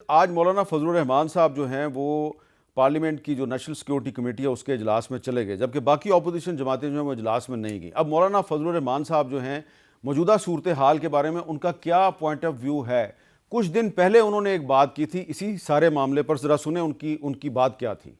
آج مولانا فضل الرحمان صاحب جو ہیں وہ پارلیمنٹ کی جو نیشنل سیکورٹی کمیٹی ہے اس کے اجلاس میں چلے گئے، جبکہ باقی اپوزیشن جماعتیں جو ہیں وہ اجلاس میں نہیں گئیں۔ اب مولانا فضل الرحمان صاحب جو ہیں موجودہ صورتحال کے بارے میں ان کا کیا پوائنٹ آف ویو ہے؟ کچھ دن پہلے انہوں نے ایک بات کی تھی اسی سارے معاملے پر، ذرا سنیں ان کی بات کیا تھی۔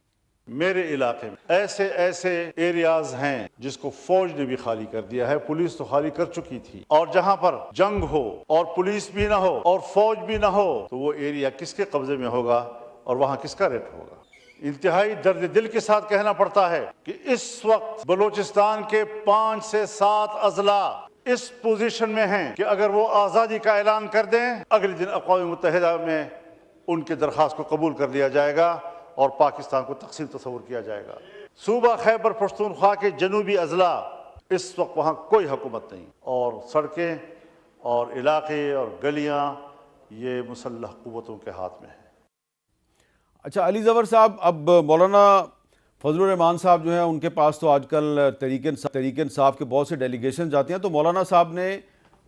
میرے علاقے میں ایسے ایریاز ہیں جس کو فوج نے بھی خالی کر دیا ہے، پولیس تو خالی کر چکی تھی، اور جہاں پر جنگ ہو اور پولیس بھی نہ ہو اور فوج بھی نہ ہو تو وہ ایریا کس کے قبضے میں ہوگا اور وہاں کس کا ریٹ ہوگا؟ انتہائی درد دل کے ساتھ کہنا پڑتا ہے کہ اس وقت بلوچستان کے 5 سے 7 اضلاع اس پوزیشن میں ہیں کہ اگر وہ آزادی کا اعلان کر دیں، اگلے دن اقوام متحدہ میں ان کے درخواست کو قبول کر لیا جائے گا اور پاکستان کو تقسیم تصور کیا جائے گا۔ صوبہ خیبر پختونخوا کے جنوبی اضلاع اس وقت وہاں کوئی حکومت نہیں، اور سڑکیں اور علاقے اور گلیاں یہ مسلح قوتوں کے ہاتھ میں ہیں۔ اچھا علی ظفر صاحب، اب مولانا فضل الرحمان صاحب جو ہیں ان کے پاس تو آج کل تحریک انصاف کے بہت سے ڈیلیگیشن جاتے ہیں، تو مولانا صاحب نے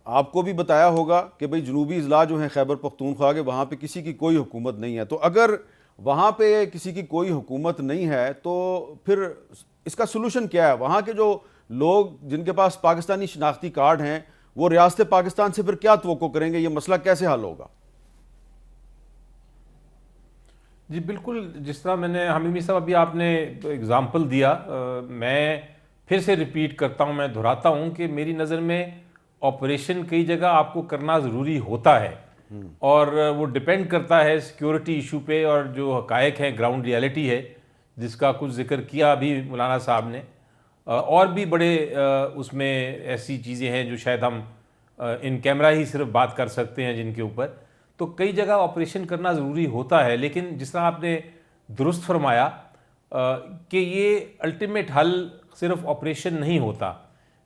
آپ کو بھی بتایا ہوگا کہ بھئی جنوبی اضلاع جو ہیں خیبر پختونخوا کے، وہاں پہ کسی کی کوئی حکومت نہیں ہے، تو اگر وہاں پہ کسی کی کوئی حکومت نہیں ہے تو پھر اس کا سلوشن کیا ہے؟ وہاں کے جو لوگ جن کے پاس پاکستانی شناختی کارڈ ہیں وہ ریاست پاکستان سے پھر کیا توقع کریں گے؟ یہ مسئلہ کیسے حل ہوگا؟ جی بالکل، جس طرح میں نے حمیمی صاحب ابھی آپ نے اگزامپل دیا، میں پھر سے ریپیٹ کرتا ہوں، میں دہراتا ہوں کہ میری نظر میں آپریشن کئی جگہ آپ کو کرنا ضروری ہوتا ہے، اور وہ ڈیپینڈ کرتا ہے سیکیورٹی ایشو پہ، اور جو حقائق ہیں گراؤنڈ ریالٹی ہے جس کا کچھ ذکر کیا ابھی مولانا صاحب نے، اور بھی بڑے اس میں ایسی چیزیں ہیں جو شاید ہم ان کیمرہ ہی صرف بات کر سکتے ہیں جن کے اوپر، تو کئی جگہ آپریشن کرنا ضروری ہوتا ہے، لیکن جس طرح آپ نے درست فرمایا کہ یہ الٹیمیٹ حل صرف آپریشن نہیں ہوتا۔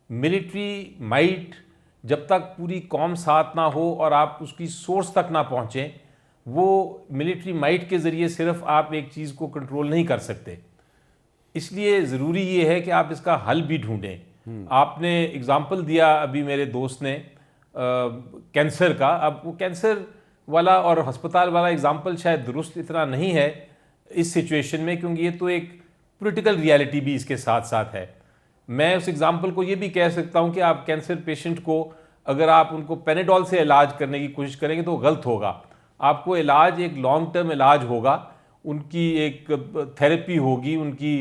ملٹری مائٹ جب تک پوری قوم ساتھ نہ ہو اور آپ اس کی سورس تک نہ پہنچیں، وہ ملٹری مائٹ کے ذریعے صرف آپ ایک چیز کو کنٹرول نہیں کر سکتے، اس لیے ضروری یہ ہے کہ آپ اس کا حل بھی ڈھونڈیں۔ آپ نے اگزامپل دیا ابھی میرے دوست نے کینسر کا، اب وہ کینسر والا اور ہسپتال والا اگزامپل شاید درست اتنا نہیں ہے اس سچویشن میں، کیونکہ یہ تو ایک پولیٹیکل ریالٹی بھی اس کے ساتھ ساتھ ہے۔ میں اس اگزامپل کو یہ بھی کہہ سکتا ہوں کہ آپ کینسر پیشنٹ کو اگر آپ ان کو پینیڈول سے علاج کرنے کی کوشش کریں گے تو غلط ہوگا۔ آپ کو علاج ایک لانگ ٹرم علاج ہوگا، ان کی ایک تھیراپی ہوگی، ان کی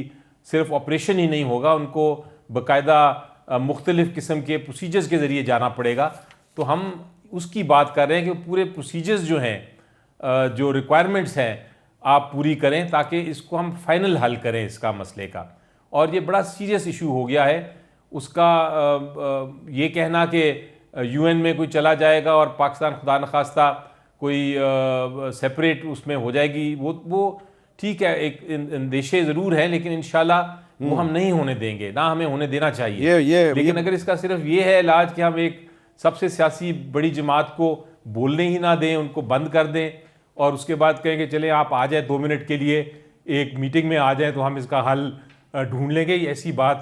صرف آپریشن ہی نہیں ہوگا، ان کو باقاعدہ مختلف قسم کے پروسیجرز کے ذریعے جانا پڑے گا۔ تو ہم اس کی بات کر رہے ہیں کہ پورے پروسیجرز جو ہیں، جو ریکوائرمنٹس ہیں، آپ پوری کریں تاکہ اس کو ہم فائنل حل کریں اس کا مسئلے کا۔ اور یہ بڑا سیریس ایشو ہو گیا ہے، اس کا یہ کہنا کہ یو این میں کوئی چلا جائے گا اور پاکستان خدا نخواستہ کوئی سیپریٹ اس میں ہو جائے گی، وہ ٹھیک ہے، ایک اندیشے ضرور ہیں، لیکن انشاءاللہ وہ ہم نہیں ہونے دیں گے، نہ ہمیں ہونے دینا چاہیے۔ لیکن اگر اس کا صرف یہ ہے علاج کہ ہم ایک سب سے سیاسی بڑی جماعت کو بولنے ہی نہ دیں، ان کو بند کر دیں، اور اس کے بعد کہیں کہ چلیں آپ آ جائیں 2 منٹ کے لیے ایک میٹنگ میں آ جائیں تو ہم اس کا حل ڈھونڈ لیں گے، ایسی بات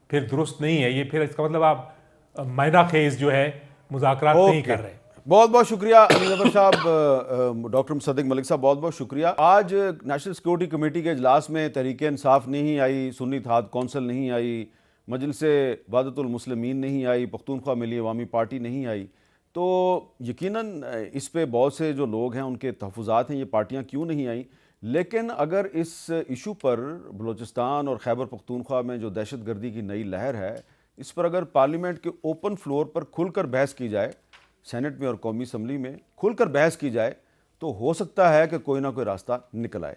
پھر درست نہیں ہے۔ یہ پھر اس کا مطلب آپ معنی خیز جو ہے مذاکرات نہیں کر رہے۔ بہت بہت شکریہ علی ظفر صاحب، ڈاکٹر مصدق ملک صاحب، بہت بہت شکریہ۔ آج نیشنل سیکورٹی کمیٹی کے اجلاس میں تحریک انصاف نہیں آئی، سنی اتحاد کونسل نہیں آئی، مجلس وحدت المسلمین نہیں آئی، پختونخوا ملی عوامی پارٹی نہیں آئی، تو یقیناً اس پہ بہت سے جو لوگ ہیں ان کے تحفظات ہیں، یہ پارٹیاں کیوں نہیں آئیں۔ لیکن اگر اس ایشو پر بلوچستان اور خیبر پختونخوا میں جو دہشت گردی کی نئی لہر ہے، اس پر اگر پارلیمنٹ کے اوپن فلور پر کھل کر بحث کی جائے، سینٹ میں اور قومی اسمبلی میں کھل کر بحث کی جائے، تو ہو سکتا ہے کہ کوئی نہ کوئی راستہ نکل آئے۔